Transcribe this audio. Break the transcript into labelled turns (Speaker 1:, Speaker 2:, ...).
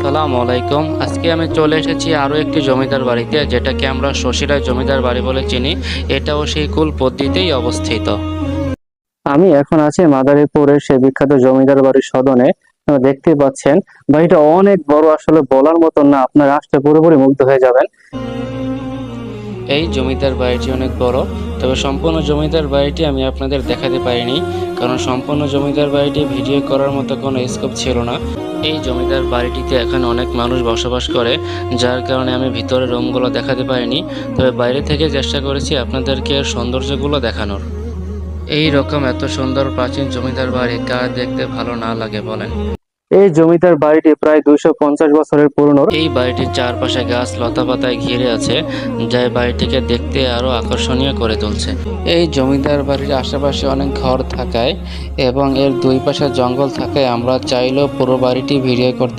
Speaker 1: আসসালামু আলাইকুম। আজকে আমি চলে এসেছি আরও একটি জমিদার বাড়িতে, যেটাকে আমরা শশীরায় জমিদার বাড়ি বলে চিনি। এটাও সেই কুল পদ্ধতিতেই অবস্থিত।
Speaker 2: আমি এখন আছি মাদারীপুরের সেই বিখ্যাত জমিদার বাড়ির সদনে। দেখতে পাচ্ছেন বাড়িটা অনেক বড়, আসলে বলার মতন না, আপনারা আসতে পুরোপুরি মুগ্ধ হয়ে যাবেন।
Speaker 1: এই জমিদার বাড়িটি অনেক বড়, তবে সম্পূর্ণ জমিদার বাড়িটি আমি আপনাদের দেখাতে পারিনি, কারণ সম্পূর্ণ জমিদার বাড়িটি ভিডিও করার মতো কোনো স্কোপ ছিল না। এই জমিদার বাড়িটিতে এখন অনেক মানুষ বসবাস করে, যার কারণে আমি ভিতরের রুমগুলো দেখাতে পারিনি। তবে বাইরে থেকে চেষ্টা করেছি আপনাদেরকে এর সৌন্দর্যগুলো দেখানোর। এই রকম এত সুন্দর প্রাচীন জমিদার বাড়ি কার দেখতে ভালো না লাগে বলেন।
Speaker 2: এই জমিদার বাড়িটি প্রায় 250 বছরের পুরনো।
Speaker 1: এই বাড়িটির চারপাশে গাছ লতা পাতায় ঘিরে আছে, যা এই বাড়িটিকে দেখতে আরো আকর্ষণীয় করে তুলছে। এই জমিদার বাড়ির আশেপাশে অনেক ঘর থাকায় এবং এর দুই পাশে জঙ্গল থাকায় আমরা চাইলেও পুরো বাড়িটি ভিডিও করতে